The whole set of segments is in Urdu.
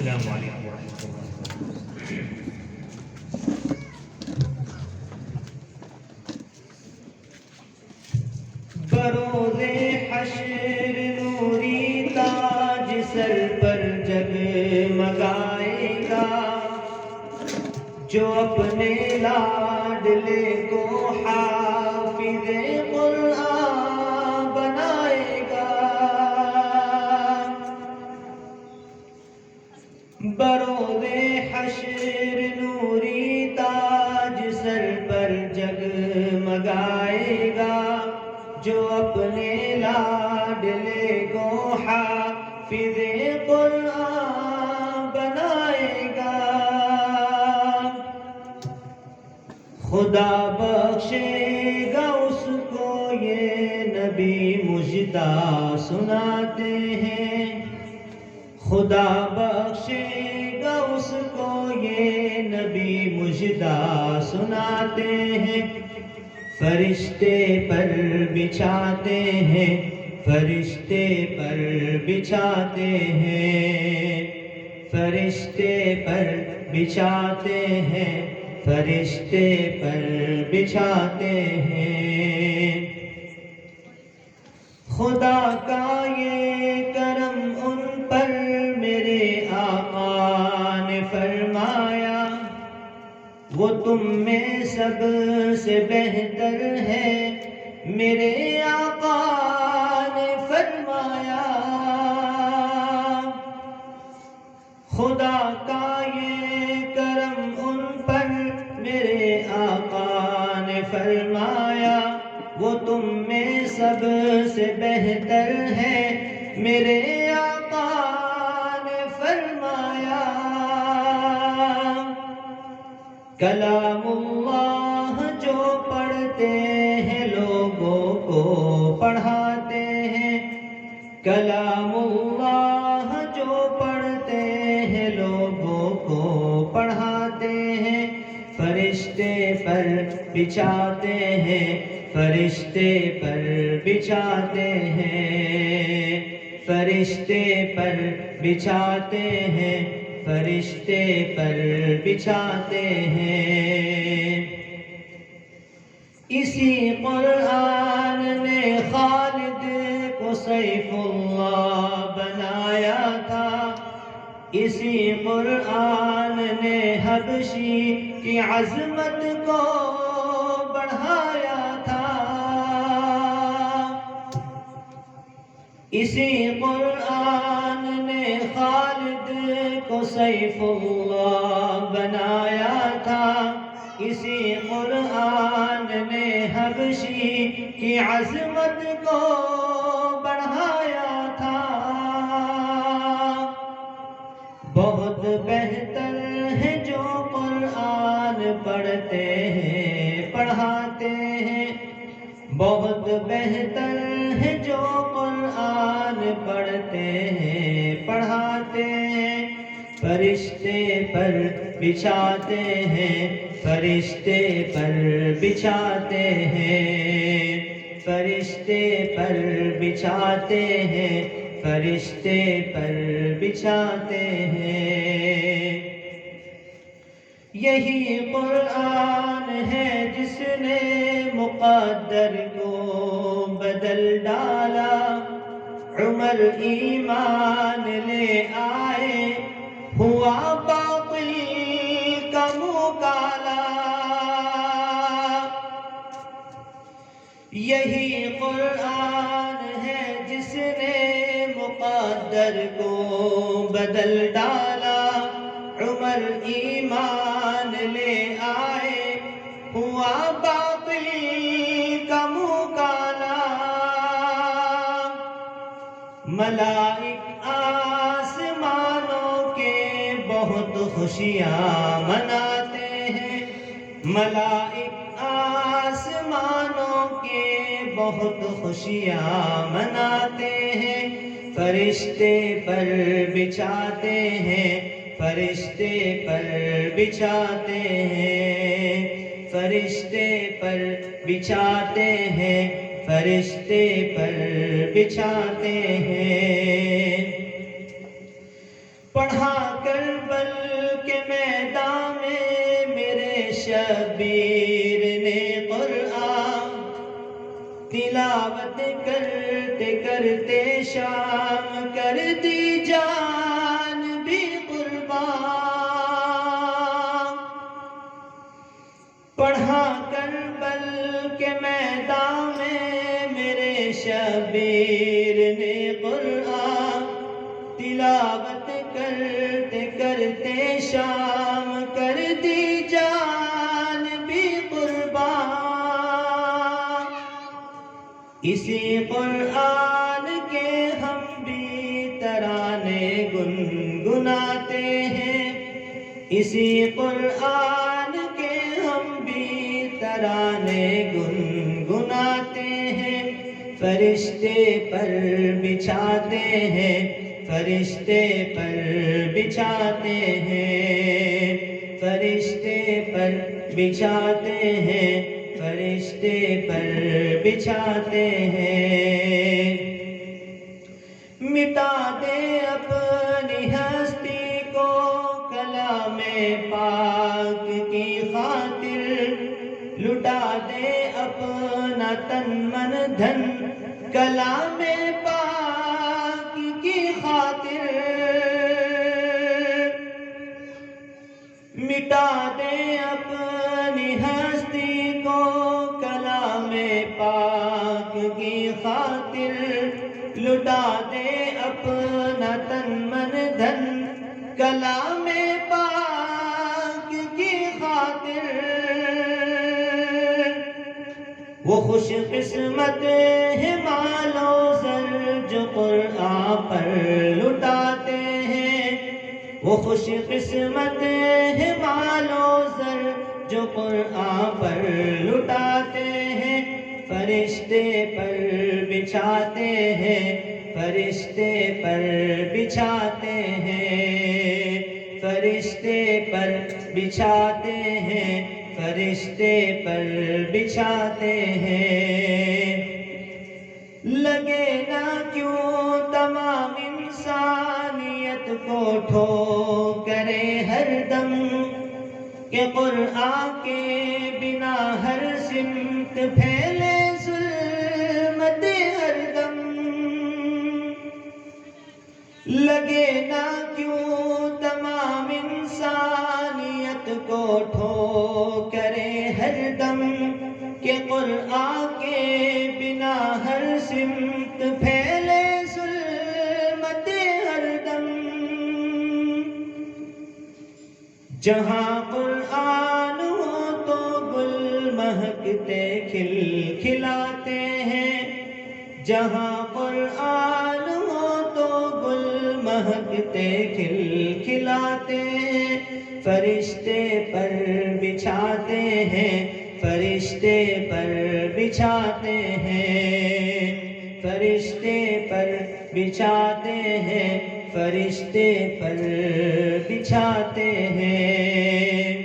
السلام علیکم ورحمۃ اللہ۔ بروز حشر نوری تاج سر پر جگمگائے گا، جو اپنے لاڈلے کو حافظ قرآن بنائے گا۔ بروز حشر نوری تاج سر پر جگمگائے گا، جو اپنے لاڈلے کو حافظ قرآن بنائے گا۔ خدا بخشے گا اس کو یہ نبی مژدہ سناتے ہیں، خدا بخشے گا اس کو یہ نبی مژدہ سناتے ہیں۔ فرشتے پر بچھاتے ہیں، فرشتے پر بچھاتے ہیں، فرشتے پر بچھاتے ہیں، فرشتے پر بچھاتے ہیں۔ خدا کا یہ کرم ان پر میرے آقا نے فرمایا، وہ تم میں سب سے بہتر ہے، میرے آقا نے فرمایا۔ خدا کا یہ کرم ان پر میرے آقا نے فرمایا، وہ تم میں سب سے بہتر ہے، میرے آقا نے فرمایا۔ کلام اللہ جو پڑھتے ہیں لوگوں کو پڑھاتے ہیں، کلام اللہ جو پڑھتے ہیں لوگوں کو پڑھاتے ہیں۔ فرشتے پر بچھاتے ہیں، فرشتے پر بچھاتے ہیں، فرشتے پر بچھاتے ہیں، فرشتے پر بچھاتے ہیں۔ اسی قرآن نے خالد کو سیف اللہ بنایا تھا، اسی قرآن نے حبشی کی عظمت کو بڑھایا تھا، اسی قرآن نے خالد کو سیف اللہ بنایا تھا، اسی قرآن نے حبشی کی عظمت کو بڑھایا تھا۔ بہت بہتر ہے جو قرآن پڑھتے ہیں پڑھاتے ہیں، بہت بہتر ہے جو قرآن پڑھتے ہیں پڑھاتے ہیں۔ فرشتے پر بچھاتے ہیں، فرشتے پر بچھاتے ہیں، فرشتے پر بچھاتے ہیں، فرشتے پر بچھاتے ہیں۔ یہی قرآن ہے جس نے مقدر کو بدل ڈالا، عمر ایمان لے آئے، ہوا باطل کا منہ کالا۔ یہی قرآن ہے جس نے مقدر کو بدل ڈالا، عمر ایمان لے آئے، ہوا باطل کا منہ کالا۔ ملائک آسمانوں کے بہت خوشیاں مناتے ہیں، ملائک آسمانوں کے بہت خوشیاں مناتے ہیں۔ فرشتے پر بچھاتے ہیں، فرشتے پر بچھاتے ہیں، فرشتے پر بچھاتے ہیں، فرشتے پر بچھاتے ہیں۔ پڑھا کربل کے میدان میں میرے شبیر نے قرآن، تلاوت کرتے کرتے شام کر دی جان بھی قربان۔ پڑھا کربل کے میدان میں میرے شبیر نے قرآن، تلاوت کرتے کرتے شام کر دی جان بھی قربان۔ اسی قرآن کے ہم بھی ترانے گنگناتے ہیں، اسی قرآن کے ہم بھی ترانے گنگناتے ہیں۔ فرشتے پر بچھاتے ہیں، فرشتے پر بچھاتے ہیں، فرشتے پر بچھاتے ہیں، فرشتے پر بچھاتے ہیں۔ مٹا دے اپنی ہستی کو کلام پاک کی خاطر، لٹا دے اپنا تن من دھن کلام پاک کی خاطر، مٹا دے اپنی ہستی کو کلام پاک کی خاطر، لٹا دے اپنا تن من دھن کلام پاک کی خاطر۔ وہ خوش قسمت ہے مال و زر جو قرآن پر لٹاتے ہیں، وہ خوش قسمت ہے مال و زر جو قرآن پر لٹاتے ہیں۔ فرشتے پر بچھاتے ہیں، فرشتے پر بچھاتے ہیں، فرشتے پر بچھاتے ہیں، فرشتے پر بچھاتے ہیں۔ لگے نہ کیوں تمام انسانیت کو ٹھوکرے ہر دم، کہ قرآن کے بنا ہر سمت پھیلے ظلمت ہر دم۔ لگے نہ کیوں تمام انسانیت کو ٹھوکرے ہر دم، کہ قرآن کے بنا ہر سمت پھیلے ظلمت ہر دم۔ جہاں قرآن ہو تو گل مہکتے کھل کھلاتے ہیں، جہاں قرآن ہو تو گل مہکتے کھل کھلاتے ہیں۔ فرشتے پر بچھاتے ہیں، فرشتے پر بچھاتے ہیں، فرشتے پر بچھاتے ہیں، فرشتے پر بچھاتے ہیں۔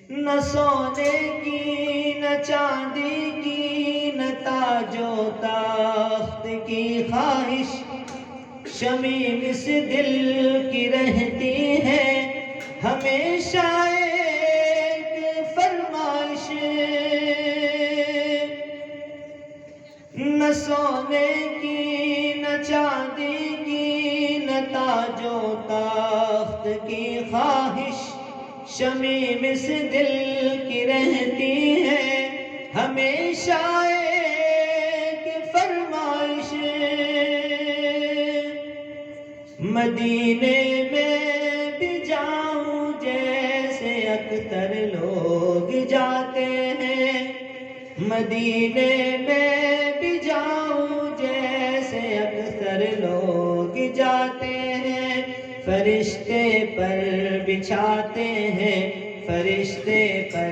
نہ سونے کی نہ چاندی کی نہ تاج و تخت کی خواہش، شمیم اس دل کی رہتی ہے ہمیشہ ایک فرمائش۔ نہ سونے کی نہ چاندی کی نہ تاج و تخت کی خواہش، شمیم اس دل کی رہتی ہے ہمیشہ ایک فرمائش۔ مدینے میں بھی جاؤں جیسے اکثر لوگ جاتے ہیں، مدینے میں بھی جاؤں جیسے اکثر لوگ جاتے ہیں۔ فرشتے پر بچھاتے ہیں، فرشتے پر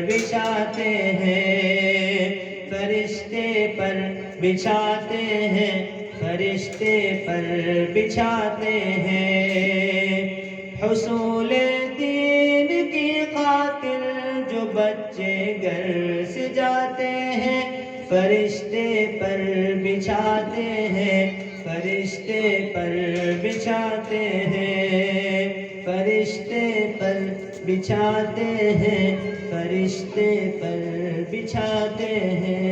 بچھاتے ہیں، فرشتے پر بچھاتے ہیں، فرشتے پر بچھاتے ہیں۔ حصول دین کی خاطر جو بچے گھر سے جاتے ہیں، فرشتے پر بچھاتے ہیں، فرشتے پر بچھاتے ہیں، فرشتے پر بچھاتے ہیں، فرشتے پر بچھاتے ہیں۔